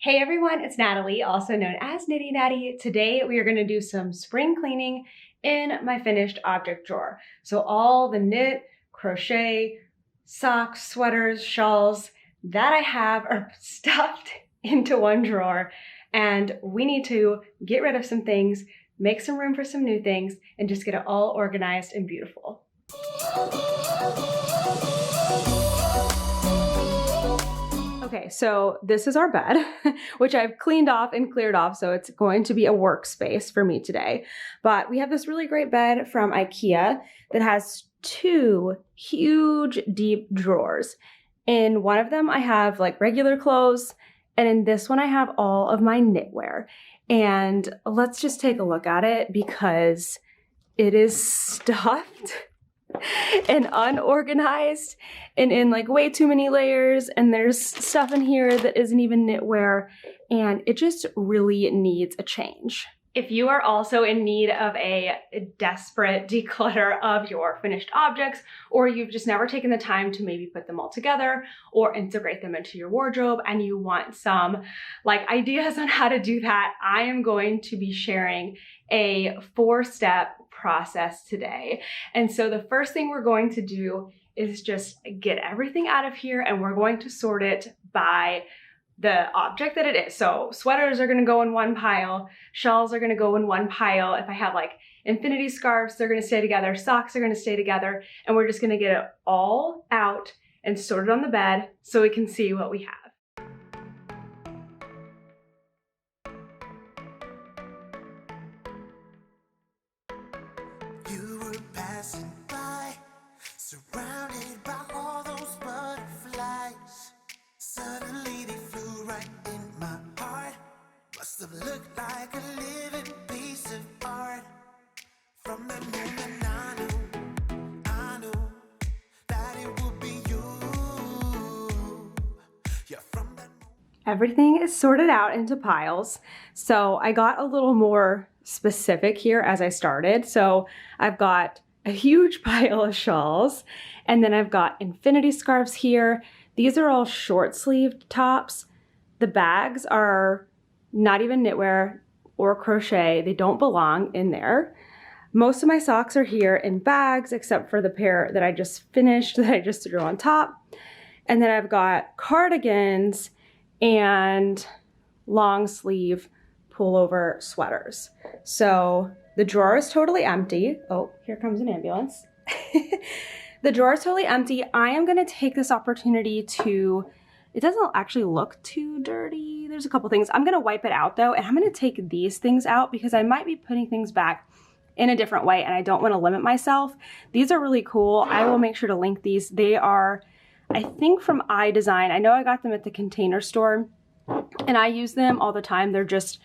Hey everyone, it's Natalie, also known as Knitty Natty. Today we are going to do some spring cleaning in my finished object drawer. So all the knit, crochet, socks, sweaters, shawls that I have are stuffed into one drawer, and we need to get rid of some things, make some room for some new things, and just get it all organized and beautiful. Okay, so this is our bed, which I've cleaned off and cleared off, so it's going to be a workspace for me today. But we have this really great bed from IKEA that has two huge, deep drawers. In one of them, I have like regular clothes, and in this one, I have all of my knitwear. And let's just take a look at it because it is stuffed and unorganized and in like way too many layers, and there's stuff in here that isn't even knitwear, and it just really needs a change. If you are also in need of a desperate declutter of your finished objects, or you've just never taken the time to maybe put them all together or integrate them into your wardrobe and you want some like ideas on how to do that, I am going to be sharing a 4-step process today. And so the first thing we're going to do is just get everything out of here, and we're going to sort it by the object that it is. So sweaters are going to go in one pile, shawls are going to go in one pile. If I have like infinity scarves, they're going to stay together, socks are going to stay together, and we're just going to get it all out and sort it on the bed so we can see what we have. You were passing by, surrounded by all those butterflies. Suddenly they flew right in my heart. Must have looked like a living piece of art. From that moment I knew that it would be you. Yeah, from that moment. Everything is sorted out into piles. So I got a little more specific here as I started. So I've got a huge pile of shawls, and then I've got infinity scarves here. These are all short sleeved tops. The bags are not even knitwear or crochet. They don't belong in there. Most of my socks are here in bags, except for the pair that I just finished that I just threw on top. And then I've got cardigans and long sleeve pullover sweaters. So the drawer is totally empty. Oh, here comes an ambulance. The drawer is totally empty. I am going to take this opportunity to, it doesn't actually look too dirty. There's a couple things. I'm going to wipe it out though, and I'm going to take these things out because I might be putting things back in a different way, and I don't want to limit myself. These are really cool. I will make sure to link these. They are, I think, from iDesign. I know I got them at the Container Store, and I use them all the time. They're just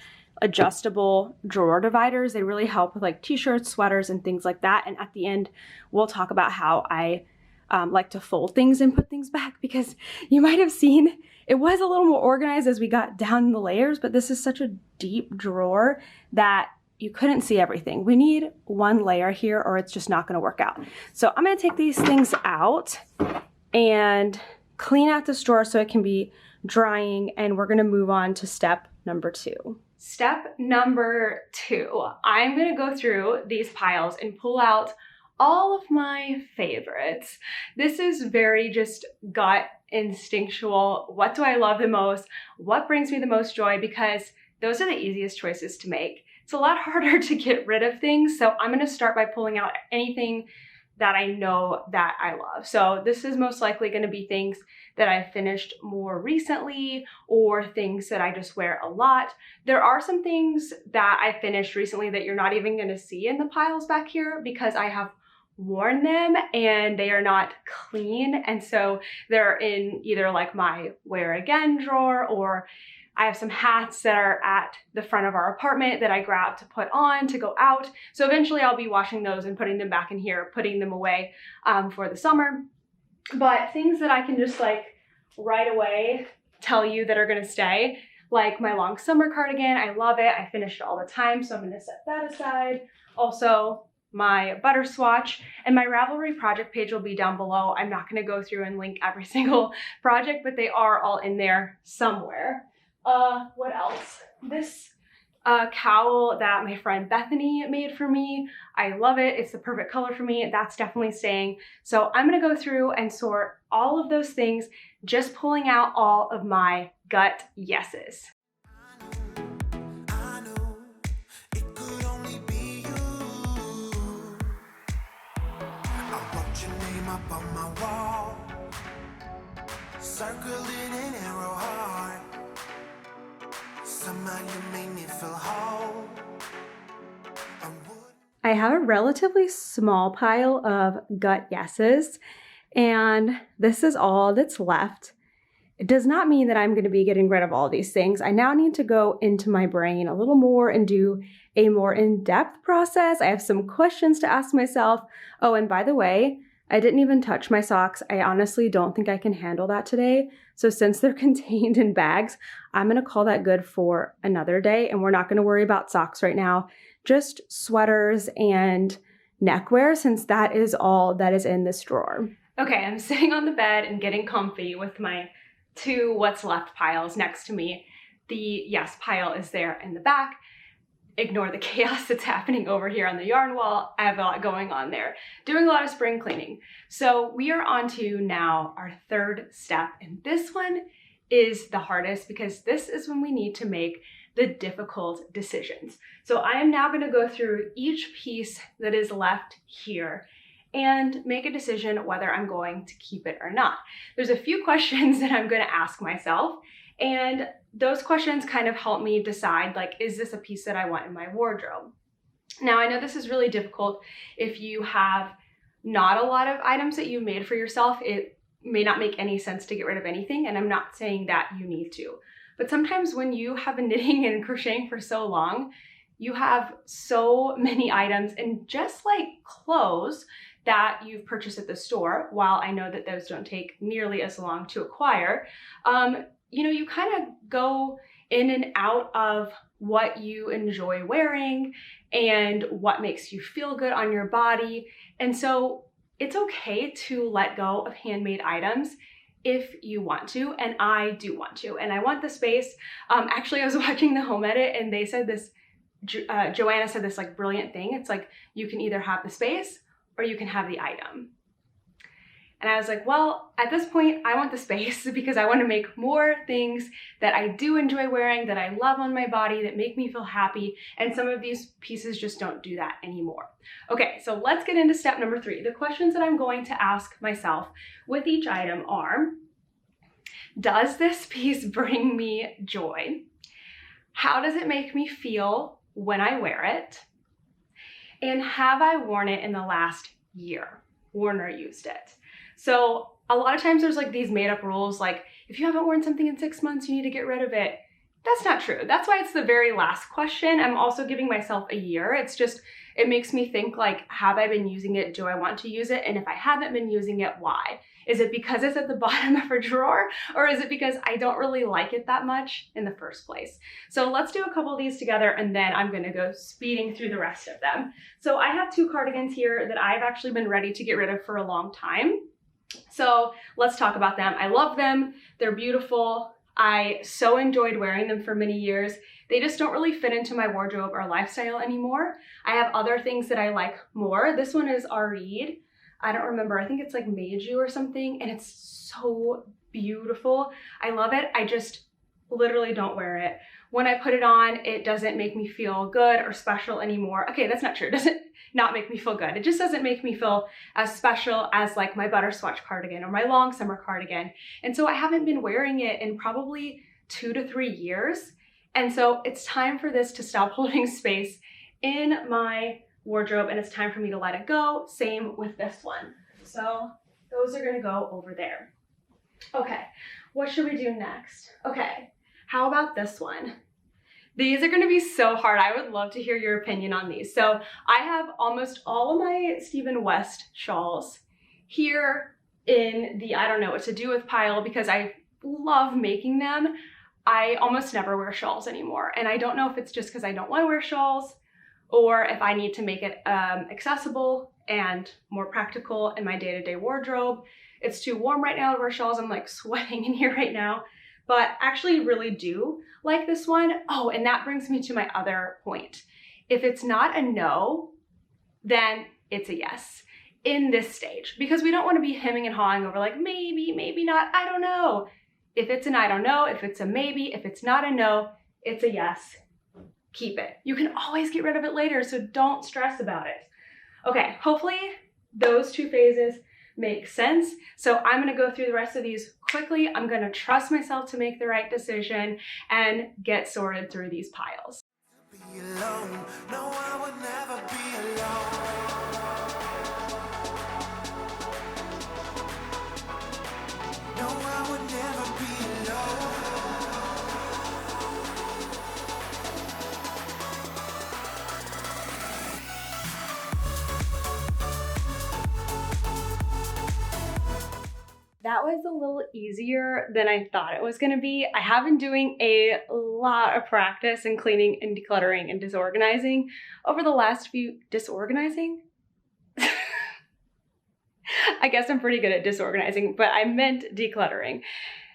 adjustable drawer dividers. They really help with like t-shirts, sweaters, and things like that. And at the end, we'll talk about how I like to fold things and put things back, because you might have seen it was a little more organized as we got down in the layers, but this is such a deep drawer that you couldn't see everything. We need one layer here or it's just not going to work out. So I'm going to take these things out and clean out this drawer so it can be drying, and we're going to move on to step number 2. Step number 2, I'm going to go through these piles and pull out all of my favorites. This is very just gut instinctual. What do I love the most? What brings me the most joy? Because those are the easiest choices to make. It's a lot harder to get rid of things. So I'm going to start by pulling out anything that I know that I love. So this is most likely going to be things that I finished more recently or things that I just wear a lot. There are some things that I finished recently that you're not even going to see in the piles back here because I have worn them and they are not clean. And so they're in either like my wear again drawer, or I have some hats that are at the front of our apartment that I grabbed to put on to go out. So eventually I'll be washing those and putting them back in here, putting them away for the summer. But things that I can just like right away tell you that are gonna stay, like my long summer cardigan. I love it. I finish it all the time, so I'm gonna set that aside. Also, my butter swatch, and my Ravelry project page will be down below. I'm not gonna go through and link every single project, but they are all in there somewhere. What else? This cowl that my friend Bethany made for me. I love it. It's the perfect color for me. That's definitely staying. So I'm gonna go through and sort all of those things, just pulling out all of my gut yeses. I know it could only be you. I wrote your name up on my wall, circled in an arrow heart. Somehow you made me feel whole. I have a relatively small pile of gut yeses, and this is all that's left. It does not mean that I'm going to be getting rid of all these things. I now need to go into my brain a little more and do a more in-depth process. I have some questions to ask myself. Oh, and by the way, I didn't even touch my socks. I honestly don't think I can handle that today. So since they're contained in bags, I'm going to call that good for another day, and we're not going to worry about socks right now. Just sweaters and neckwear, since that is all that is in this drawer. Okay, I'm sitting on the bed and getting comfy with my two what's left piles next to me. The yes pile is there in the back. Ignore the chaos that's happening over here on the yarn wall. I have a lot going on there. Doing a lot of spring cleaning. So we are on to now our third step, and this one is the hardest because this is when we need to make the difficult decisions. So I am now going to go through each piece that is left here and make a decision whether I'm going to keep it or not. There's a few questions that I'm going to ask myself, and those questions kind of help me decide, like, is this a piece that I want in my wardrobe? Now, I know this is really difficult if you have not a lot of items that you made for yourself. It may not make any sense to get rid of anything, and I'm not saying that you need to. But sometimes when you have been knitting and crocheting for so long, you have so many items, and just like clothes that you've purchased at the store, while I know that those don't take nearly as long to acquire, you know, you kind of go in and out of what you enjoy wearing and what makes you feel good on your body. And so it's okay to let go of handmade items if you want to, and I do want to, and I want the space. Actually, I was watching the home edit and they said this, Joanna said this like brilliant thing. It's like, you can either have the space or you can have the item. And I was like, well, at this point, I want the space because I want to make more things that I do enjoy wearing, that I love on my body, that make me feel happy. And some of these pieces just don't do that anymore. Okay, so let's get into step number 3. The questions that I'm going to ask myself with each item are, does this piece bring me joy? How does it make me feel when I wear it? And have I worn it in the last year? Worn or used it? So a lot of times there's like these made up rules, like if you haven't worn something in 6 months, you need to get rid of it. That's not true. That's why it's the very last question. I'm also giving myself a year. It's just, it makes me think like, have I been using it? Do I want to use it? And if I haven't been using it, why? Is it because it's at the bottom of a drawer? Or is it because I don't really like it that much in the first place? So let's do a couple of these together, and then I'm gonna go speeding through the rest of them. So I have 2 cardigans here that I've actually been ready to get rid of for a long time. So let's talk about them. I love them. They're beautiful. I so enjoyed wearing them for many years. They just don't really fit into my wardrobe or lifestyle anymore. I have other things that I like more. This one is Arid. I don't remember. I think it's like Meiju or something, and it's so beautiful. I love it. I just literally don't wear it. When I put it on, it doesn't make me feel good or special anymore. Okay, that's not true. It doesn't not make me feel good. It just doesn't make me feel as special as like my butterscotch cardigan or my long summer cardigan. And so I haven't been wearing it in probably 2 to 3 years. And so it's time for this to stop holding space in my wardrobe, and it's time for me to let it go. Same with this one. So those are gonna go over there. Okay, what should we do next? Okay, how about this one? These are gonna be so hard. I would love to hear your opinion on these. So I have almost all of my Stephen West shawls here in the I don't know what to do with pile because I love making them. I almost never wear shawls anymore. And I don't know if it's just because I don't want to wear shawls or if I need to make it accessible and more practical in my day-to-day wardrobe. It's too warm right now to wear shawls. I'm like sweating in here right now. but actually really do like this one. Oh, and that brings me to my other point. If it's not a no, then it's a yes in this stage, because we don't want to be hemming and hawing over like maybe, maybe not, I don't know. If it's an I don't know, if it's a maybe, if it's not a no, it's a yes. Keep it. You can always get rid of it later, so don't stress about it. Okay, hopefully those two phases make sense. So I'm gonna go through the rest of these quickly. I'm gonna trust myself to make the right decision and get sorted through these piles. Be alone. No, I would never be alone. No, I would never be alone. That was a little easier than I thought it was gonna be. I have been doing a lot of practice in cleaning and decluttering and disorganizing over the last few, disorganizing? I guess I'm pretty good at disorganizing, but I meant decluttering.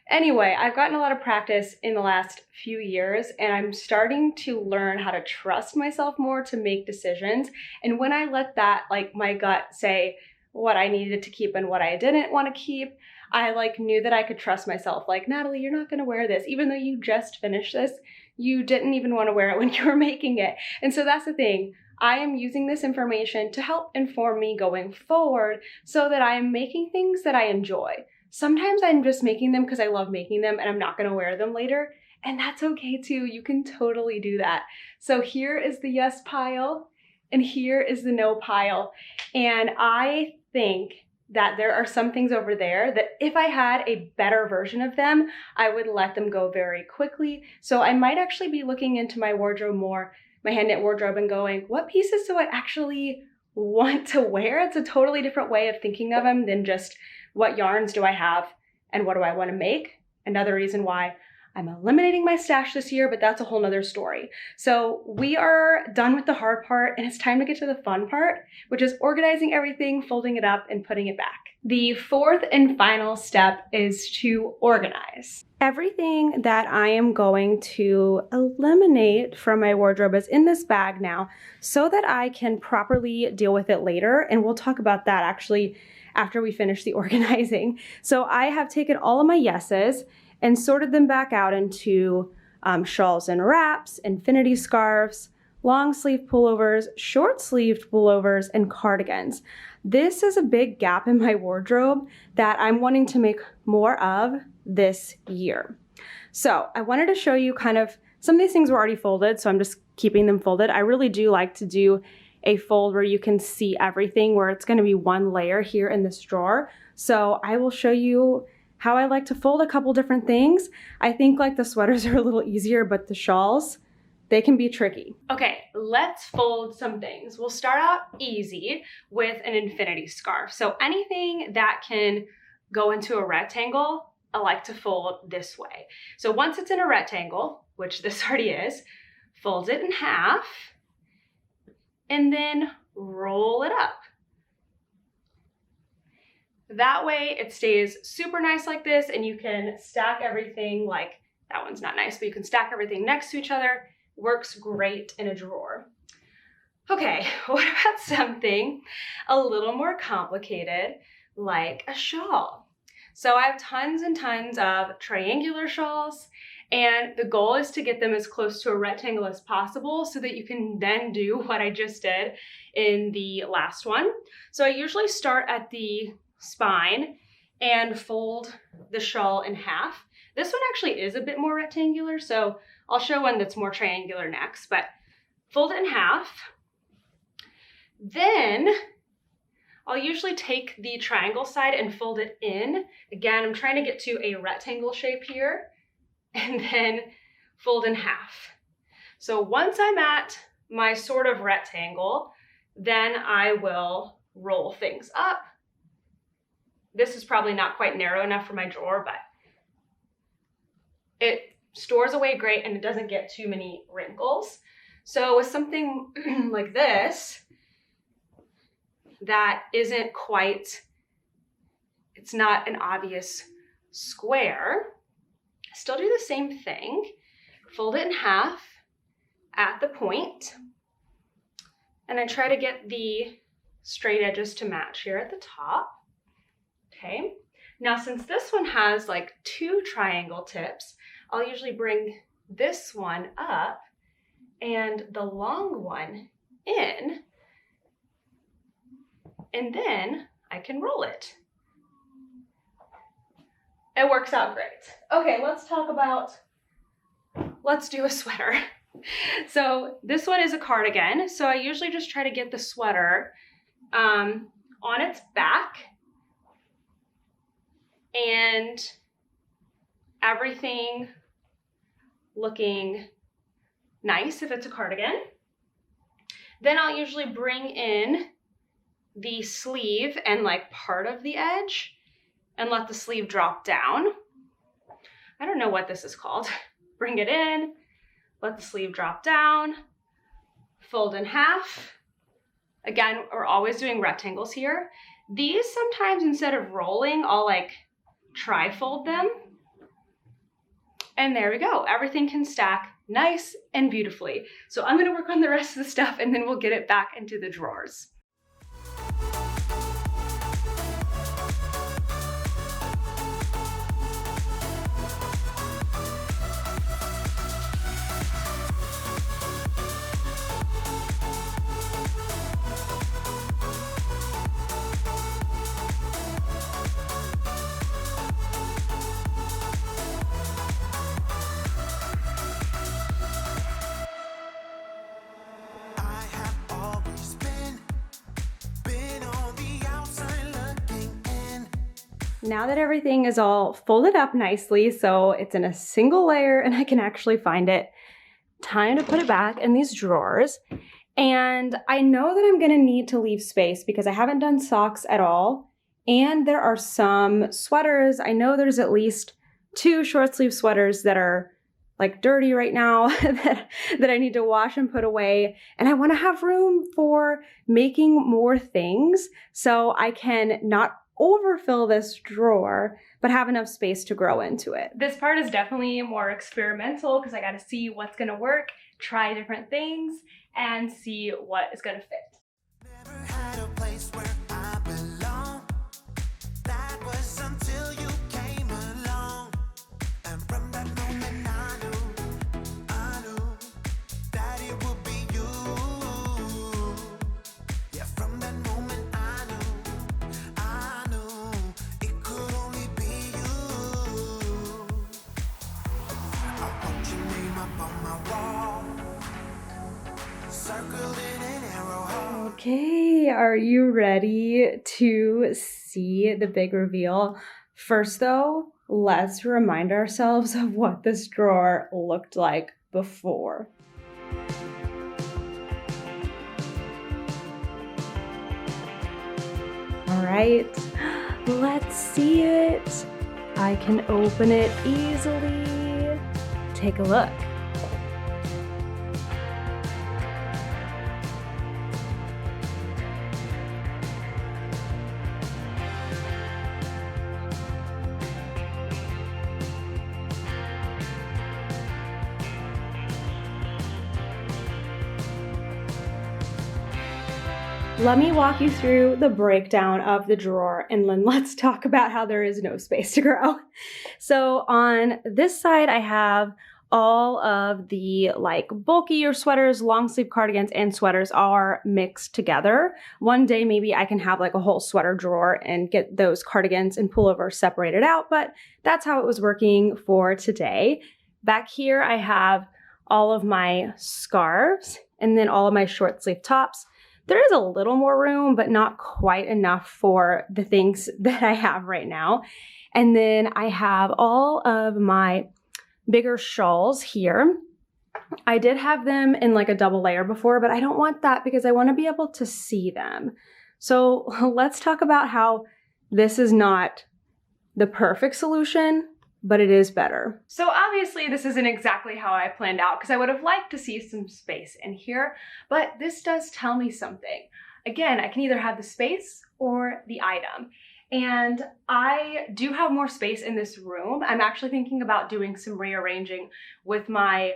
Anyway, I've gotten a lot of practice in the last few years, and I'm starting to learn how to trust myself more to make decisions. And when I let that, like my gut say what I needed to keep and what I didn't want to keep, I knew that I could trust myself. Like, Natalie, you're not going to wear this. Even though you just finished this, you didn't even want to wear it when you were making it. And so that's the thing. I am using this information to help inform me going forward so that I am making things that I enjoy. Sometimes I'm just making them because I love making them and I'm not going to wear them later. And that's okay too. You can totally do that. So here is the yes pile and here is the no pile. And I think that there are some things over there that if I had a better version of them, I would let them go very quickly. So I might actually be looking into my wardrobe more, my hand knit wardrobe, and going, what pieces do I actually want to wear? It's a totally different way of thinking of them than just what yarns do I have and what do I want to make? Another reason why I'm eliminating my stash this year, but that's a whole nother story. So we are done with the hard part and it's time to get to the fun part, which is organizing everything, folding it up, and putting it back. The fourth and final step is to organize. Everything that I am going to eliminate from my wardrobe is in this bag now so that I can properly deal with it later. And we'll talk about that actually after we finish the organizing. So I have taken all of my yeses and sorted them back out into shawls and wraps, infinity scarves, long sleeve pullovers, short sleeved pullovers, and cardigans. This is a big gap in my wardrobe that I'm wanting to make more of this year. So I wanted to show you kind of, some of these things were already folded, so I'm just keeping them folded. I really do like to do a fold where you can see everything, where it's going to be one layer here in this drawer. So I will show you how I like to fold a couple different things. I think the sweaters are a little easier, but the shawls, they can be tricky. Okay, let's fold some things. We'll start out easy with an infinity scarf. So anything that can go into a rectangle, I like to fold this way. So once it's in a rectangle, which this already is, fold it in half and then roll it up. That way it stays super nice like this, and you can stack everything, that one's not nice, but you can stack everything next to each other. Works great in a drawer. Okay, what about something a little more complicated, like a shawl? So I have tons and tons of triangular shawls, and the goal is to get them as close to a rectangle as possible so that you can then do what I just did in the last one. So I usually start at the spine and fold the shawl in half. This one actually is a bit more rectangular, so I'll show one that's more triangular next, but fold it in half. Then I'll usually take the triangle side and fold it in. Again, I'm trying to get to a rectangle shape here, and then fold in half. So once I'm at my sort of rectangle, then I will roll things up. This is probably not quite narrow enough for my drawer, but it stores away great and it doesn't get too many wrinkles. So with something like this, that isn't quite, it's not an obvious square, Still do the same thing. Fold it in half at the point, and I try to get the straight edges to match here at the top. Okay, now since this one has like 2 triangle tips, I'll usually bring this one up and the long one in, and then I can roll it. It works out great. Okay, let's do a sweater. So this one is a cardigan. So I usually just try to get the sweater on its back and everything looking nice if it's a cardigan. Then I'll usually bring in the sleeve and like part of the edge and let the sleeve drop down. I don't know what this is called. Bring it in, let the sleeve drop down, fold in half. Again, we're always doing rectangles here. These sometimes instead of rolling, I'll like tri-fold them. And there we go. Everything can stack nice and beautifully. So I'm gonna work on the rest of the stuff and then we'll get it back into the drawers. Now that everything is all folded up nicely, so it's in a single layer and I can actually find it, time to put it back in these drawers. And I know that I'm gonna need to leave space because I haven't done socks at all. And there are some sweaters. I know there's at least 2 short sleeve sweaters that are like dirty right now that I need to wash and put away. And I wanna have room for making more things so I can not overfill this drawer, but have enough space to grow into it. This part is definitely more experimental because I got to see what's going to work, try different things, and see what is going to fit. Never had a place where I belong. That was until you came along. And from that moment I knew that it would be you. Yeah, from that moment I knew it could only be you. I want your name up on my wall, circled in an arrow. Okay, are you ready to see the big reveal? First though, let's remind ourselves of what this drawer looked like before. All right, let's see it. I can open it easily. Take a look. Let me walk you through the breakdown of the drawer and then let's talk about how there is no space to grow. So on this side, I have all of the like bulkier sweaters, long sleeve cardigans, and sweaters are mixed together. One day, maybe I can have like a whole sweater drawer and get those cardigans and pullover separated out, but that's how it was working for today. Back here, I have all of my scarves and then all of my short sleeve tops. There is a little more room, but not quite enough for the things that I have right now. And then I have all of my bigger shawls here. I did have them in like a double layer before, but I don't want that because I want to be able to see them. So let's talk about how this is not the perfect solution, but it is better. So obviously this isn't exactly how I planned out because I would have liked to see some space in here, but this does tell me something. Again, I can either have the space or the item. And I do have more space in this room. I'm actually thinking about doing some rearranging with my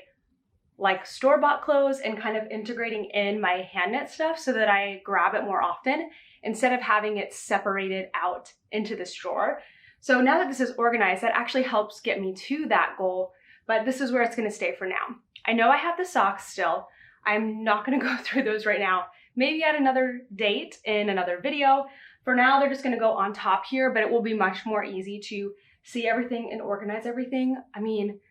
like store-bought clothes and kind of integrating in my hand knit stuff so that I grab it more often instead of having it separated out into this drawer. So now that this is organized, that actually helps get me to that goal, but this is where it's gonna stay for now. I know I have the socks still. I'm not gonna go through those right now. Maybe at another date in another video. For now, they're just gonna go on top here, but it will be much more easy to see everything and organize everything. I mean,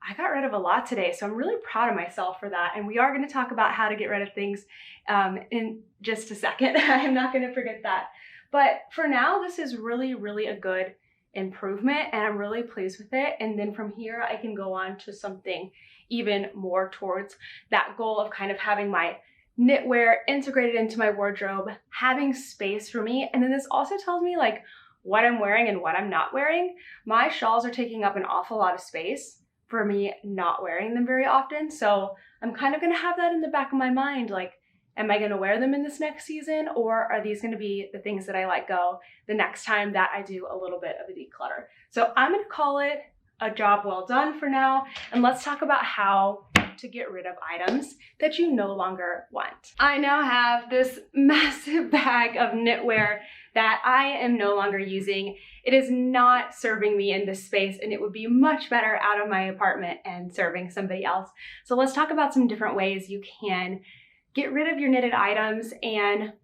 I got rid of a lot today, so I'm really proud of myself for that. And we are gonna talk about how to get rid of things in just a second. I'm not gonna forget that. But for now, this is really, really a good improvement and I'm really pleased with it. And then from here, I can go on to something even more towards that goal of kind of having my knitwear integrated into my wardrobe, having space for me. And then this also tells me like what I'm wearing and what I'm not wearing. My shawls are taking up an awful lot of space for me not wearing them very often. So I'm kind of gonna have that in the back of my mind, like, am I gonna wear them in this next season, or are these gonna be the things that I let go the next time that I do a little bit of a declutter? So I'm gonna call it a job well done for now, and let's talk about how to get rid of items that you no longer want. I now have this massive bag of knitwear that I am no longer using. It is not serving me in this space and it would be much better out of my apartment and serving somebody else. So let's talk about some different ways you can get rid of your knitted items and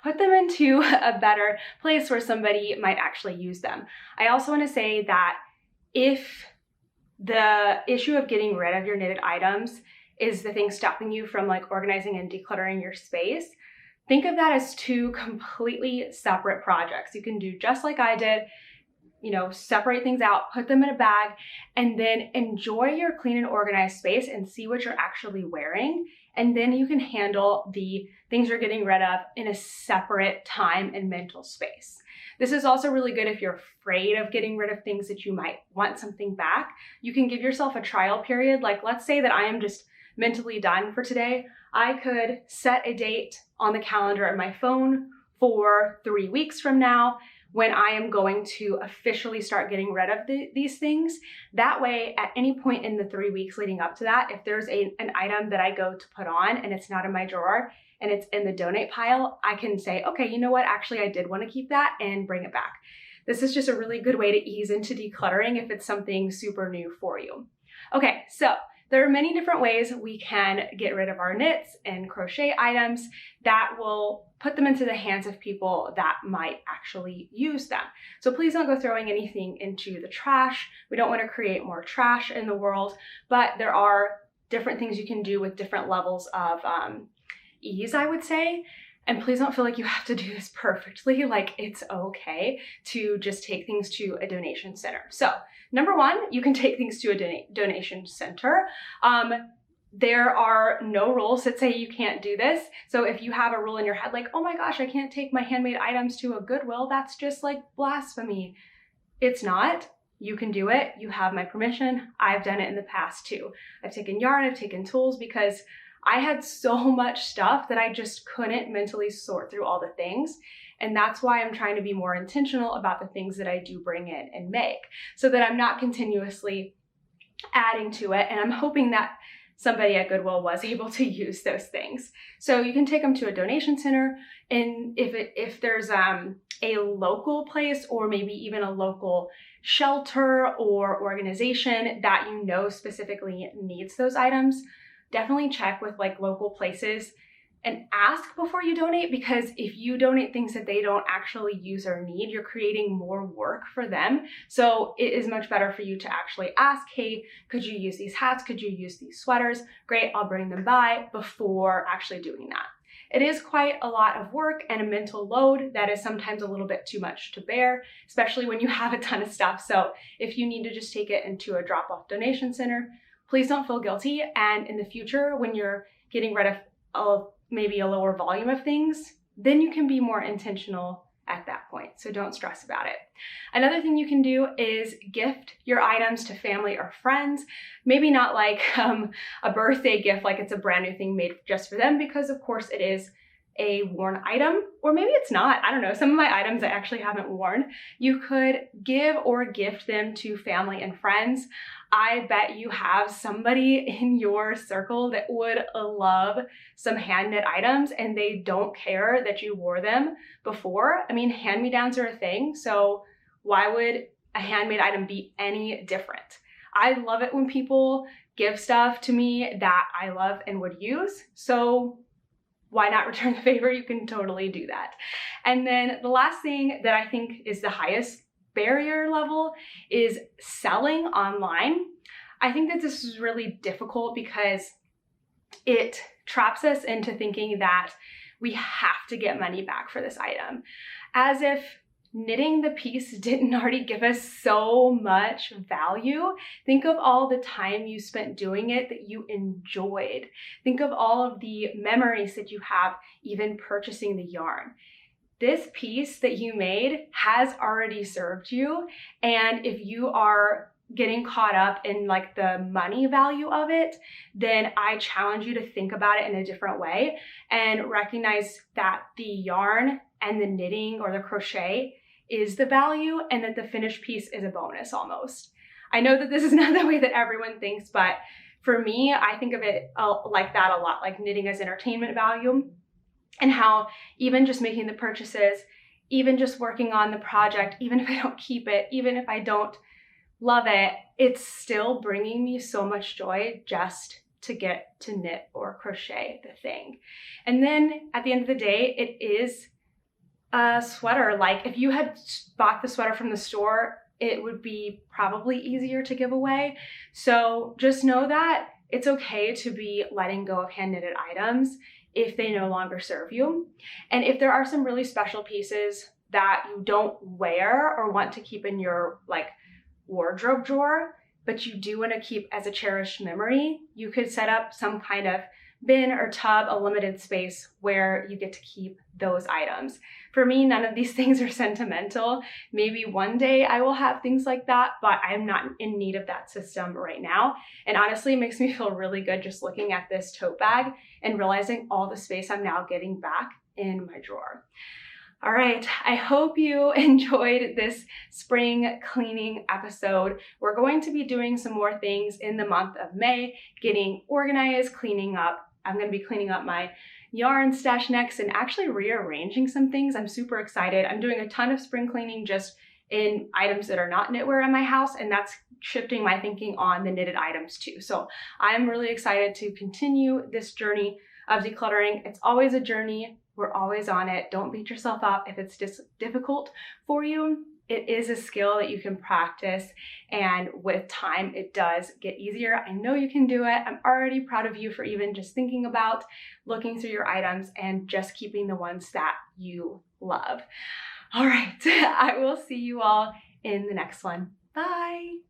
put them into a better place where somebody might actually use them. I also want to say that if the issue of getting rid of your knitted items is the thing stopping you from like organizing and decluttering your space, think of that as two completely separate projects. You can do just like I did, you know, separate things out, put them in a bag, and then enjoy your clean and organized space and see what you're actually wearing. And then you can handle the things you're getting rid of in a separate time and mental space. This is also really good if you're afraid of getting rid of things that you might want something back. You can give yourself a trial period. Like, let's say that I am just mentally done for today. I could set a date on the calendar on my phone for 3 weeks from now when I am going to officially start getting rid of these things. That way, at any point in the 3 weeks leading up to that, if there's an item that I go to put on and it's not in my drawer and it's in the donate pile, I can say, okay, you know what? Actually, I did want to keep that and bring it back. This is just a really good way to ease into decluttering if it's something super new for you. Okay, so there are many different ways we can get rid of our knits and crochet items that will put them into the hands of people that might actually use them. So please don't go throwing anything into the trash. We don't want to create more trash in the world, but there are different things you can do with different levels of ease, I would say. And please don't feel like you have to do this perfectly. Like, it's okay to just take things to a donation center. So number one, you can take things to a donation center. There are no rules that say you can't do this. So if you have a rule in your head, like, oh my gosh, I can't take my handmade items to a Goodwill, that's just like blasphemy. It's not. You can do it. You have my permission. I've done it in the past too. I've taken yarn, I've taken tools, because I had so much stuff that I just couldn't mentally sort through all the things. And that's why I'm trying to be more intentional about the things that I do bring in and make, so that I'm not continuously adding to it. And I'm hoping that somebody at Goodwill was able to use those things. So you can take them to a donation center. And if there's a local place, or maybe even a local shelter or organization that you know specifically needs those items, definitely check with like local places and ask before you donate, because if you donate things that they don't actually use or need, you're creating more work for them. So it is much better for you to actually ask, hey, could you use these hats? Could you use these sweaters? Great, I'll bring them by, before actually doing that. It is quite a lot of work and a mental load that is sometimes a little bit too much to bear, especially when you have a ton of stuff. So if you need to just take it into a drop-off donation center, please don't feel guilty. And in the future, when you're getting rid of maybe a lower volume of things, then you can be more intentional at that point. So don't stress about it. Another thing you can do is gift your items to family or friends. Maybe not like a birthday gift, like it's a brand new thing made just for them, because of course it is a worn item, or maybe it's not. I don't know. Some of my items I actually haven't worn. You could give or gift them to family and friends. I bet you have somebody in your circle that would love some hand knit items and they don't care that you wore them before. I mean, hand-me-downs are a thing, so why would a handmade item be any different? I love it when people give stuff to me that I love and would use, so why not return the favor? You can totally do that. And then the last thing that I think is the highest barrier level is selling online. I think that this is really difficult because it traps us into thinking that we have to get money back for this item, as if knitting the piece didn't already give us so much value. Think of all the time you spent doing it that you enjoyed. Think of all of the memories that you have even purchasing the yarn. This piece that you made has already served you, and if you are getting caught up in like the money value of it, then I challenge you to think about it in a different way and recognize that the yarn and the knitting or the crochet is the value and that the finished piece is a bonus almost. I know that this is not the way that everyone thinks, but for me, I think of it like that a lot, like knitting as entertainment value, and how even just making the purchases, even just working on the project, even if I don't keep it, even if I don't love it, it's still bringing me so much joy just to get to knit or crochet the thing. And then at the end of the day, it is a sweater. Like if you had bought the sweater from the store, it would be probably easier to give away. So just know that it's okay to be letting go of hand knitted items if they no longer serve you. And if there are some really special pieces that you don't wear or want to keep in your like wardrobe drawer, but you do want to keep as a cherished memory, you could set up some kind of bin or tub, a limited space where you get to keep those items. For me, none of these things are sentimental. Maybe one day I will have things like that, but I'm not in need of that system right now. And honestly, it makes me feel really good just looking at this tote bag and realizing all the space I'm now getting back in my drawer. All right, I hope you enjoyed this spring cleaning episode. We're going to be doing some more things in the month of May, getting organized, cleaning up. I'm going to be cleaning up my yarn stash next and actually rearranging some things. I'm super excited. I'm doing a ton of spring cleaning just in items that are not knitwear in my house, and that's shifting my thinking on the knitted items too. So I'm really excited to continue this journey of decluttering. It's always a journey. We're always on it. Don't beat yourself up if it's just difficult for you. It is a skill that you can practice, and with time, it does get easier. I know you can do it. I'm already proud of you for even just thinking about looking through your items and just keeping the ones that you love. All right, I will see you all in the next one. Bye.